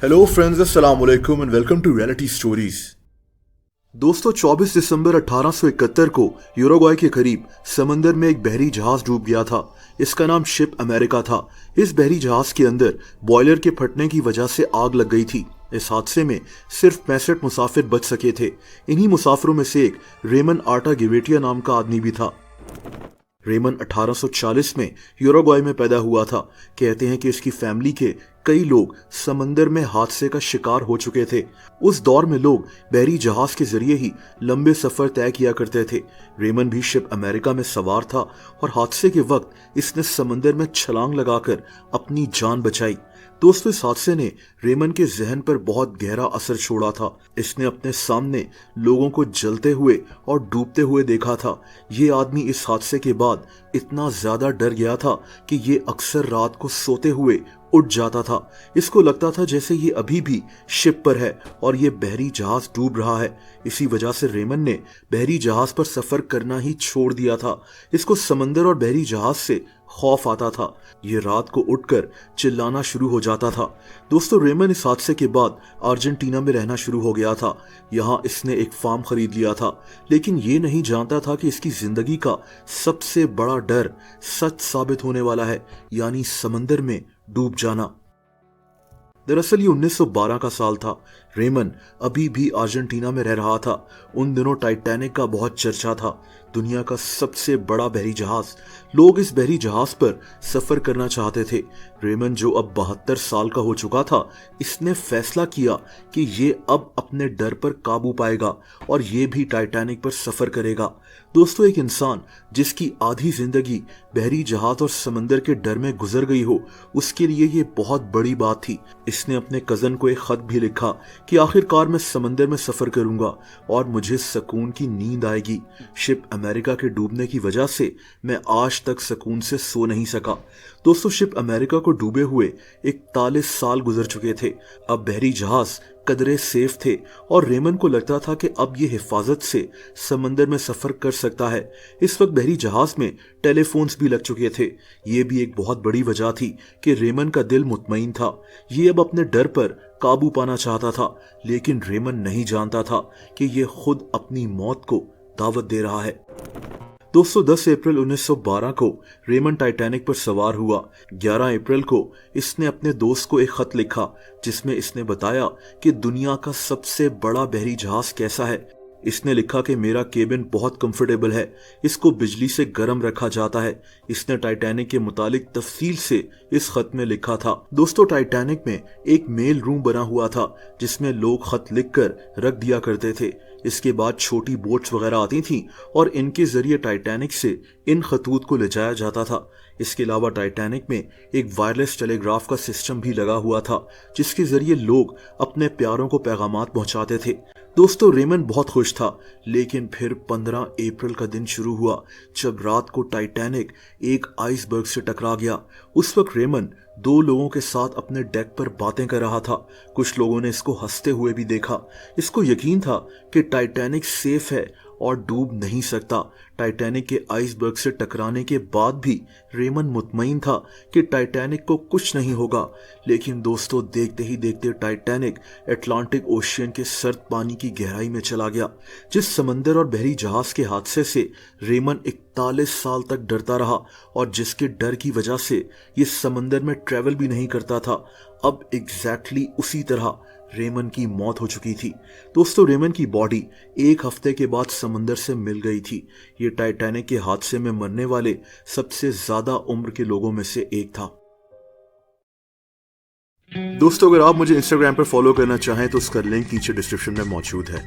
Hello friends, अस्सलाम वालेकुम and welcome to reality stories. दोस्तों, 24 दिसंबर 1871 को यूरुग्वाई के करीब समंदर में एक बहरी जहाज डूब गया था। इसका नाम शिप अमेरिका था। इस बहरी जहाज के अंदर बॉयलर के फटने की वजह से आग लग गई थी। इस हादसे में सिर्फ 65 मुसाफिर बच सके थे। इन्हीं मुसाफिरों में से एक रेमन आर्टा गिवेटिया नाम का आदमी भी था। रेमन 1840 में यूरुग्वाई में पैदा हुआ था। कहते हैं कि इसकी फैमिली के कई लोग समंदर में हादसे का शिकार हो चुके थे। उस दौर में लोग बहरी जहाज के जरिए ही लंबे सफर तय किया करते थे। रेमन भी शिप अमेरिका में सवार था और हादसे के वक्त इसने समंदर में छलांग लगाकर अपनी जान बचाई। दोस्तों, इस हादसे ने रेमन के जहन पर बहुत गहरा असर छोड़ा था। इसने अपने सामने लोगों को जलते हुए और डूबते हुए देखा था। ये आदमी इस हादसे के बाद इतना ज्यादा डर गया था कि ये अक्सर रात को सोते हुए उठ जाता था। इसको लगता था जैसे ये अभी भी शिप पर है और ये बहरी जहाज डूब रहा है। इसी वजह से रेमन ने बहरी जहाज पर सफर करना ही छोड़ दिया था। इसको समंदर और बहरी जहाज से खौफ आता था। ये रात को उठकर चिल्लाना शुरू हो जाता था। दोस्तों, रेमन इस हादसे के बाद अर्जेंटीना में रहना शुरू हो गया था। यहाँ इसने एक फार्म खरीद लिया था, लेकिन ये नहीं जानता था कि इसकी जिंदगी का सबसे बड़ा डर सच साबित होने वाला है, यानी समंदर में डूब जाना। दरअसल ये 1912 का साल था। रेमन अभी भी अर्जेंटीना में रह रहा था। उन दिनों टाइटैनिक का बहुत चर्चा था, दुनिया का सबसे बड़ा बहरी जहाज। लोग इस बहरी जहाज पर सफर करना चाहते थे। रेमन, जो अब 72 साल का हो चुका था, इसने फैसला किया कि ये अब अपने डर पर काबू पाएगा और ये भी टाइटैनिक पर सफर करेगा। दोस्तों, एक इंसान जिसकी आधी जिंदगी बहरी जहाज और समंदर के डर में गुजर गई हो, उसके लिए ये बहुत बड़ी बात थी। इसने अपने कजन को एक खत भी लिखा कि आखिरकार मैं समंदर में सफर करूंगा और मुझे सुकून की नींद आएगी। शिप अमेरिका के डूबने की वजह से मैं आज तक सुकून से सो नहीं सका। दोस्तों, शिप अमेरिका को डूबे हुए 41 साल गुजर चुके थे। अब बहरी जहाज कदरे सेफ थे और रेमन को लगता था कि अब ये हिफाजत से समंदर में सफर कर सकता है। इस वक्त बहरी जहाज में टेलीफोन्स भी लग चुके थे। ये भी एक बहुत बड़ी वजह थी कि रेमन का दिल मुतमईन था। ये अब अपने डर पर काबू पाना चाहता था, लेकिन रेमन नहीं जानता था कि ये खुद अपनी मौत को दावत दे रहा है। दोस्तों, 10 अप्रैल 1912 को रेमन टाइटैनिक पर सवार हुआ। 11 अप्रैल को इसने अपने दोस्त को एक खत लिखा जिसमें इसने बताया कि दुनिया का सबसे बड़ा बहरी जहाज कैसा है। इसने लिखा कि मेरा केबिन बहुत कंफर्टेबल है, इसको बिजली से गर्म रखा जाता है। इसने टाइटैनिक के मुतालिक तफसील से इस खत में लिखा था। दोस्तों, टाइटैनिक में एक मेल रूम बना हुआ था जिसमें लोग खत लिखकर रख दिया करते थे। इसके बाद छोटी बोट्स वगैरह आती थीं और इनके जरिए टाइटैनिक से इन खतूत को ले जाया जाता था। इसके अलावा टाइटैनिक में एक वायरलेस टेलीग्राफ का सिस्टम भी लगा हुआ था जिसके जरिए लोग अपने प्यारों को पैगामात पहुंचाते थे। दोस्तों, रेमन बहुत खुश था, लेकिन फिर 15 अप्रैल का दिन शुरू हुआ जब रात को टाइटैनिक एक आइसबर्ग से टकरा गया। उस वक्त रेमन 2 लोगों के साथ अपने डेक पर बातें कर रहा था। कुछ लोगों ने इसको हंसते हुए भी देखा। इसको यकीन था कि टाइटैनिक सेफ है और डूब नहीं सकता। टाइटैनिक के आइसबर्ग से टकराने के बाद भी रेमन मुतमईन था कि टाइटैनिक को कुछ नहीं होगा। लेकिन दोस्तों, देखते ही देखते टाइटैनिक अटलांटिक ओशियन के सर्द पानी की गहराई में चला गया। जिस समंदर और बहरी जहाज के हादसे से रेमन 41 साल तक डरता रहा और जिसके डर की वजह से ये समंदर में ट्रेवल भी नहीं करता था, अब एग्जैक्टली उसी तरह रेमन की मौत हो चुकी थी। दोस्तों, रेमन की बॉडी 1 हफ्ते के बाद समंदर से मिल गई थी। ये टाइटैनिक के हादसे में मरने वाले सबसे ज्यादा उम्र के लोगों में से एक था। दोस्तों, अगर आप मुझे इंस्टाग्राम पर फॉलो करना चाहें तो उसका लिंक नीचे डिस्क्रिप्शन में मौजूद है।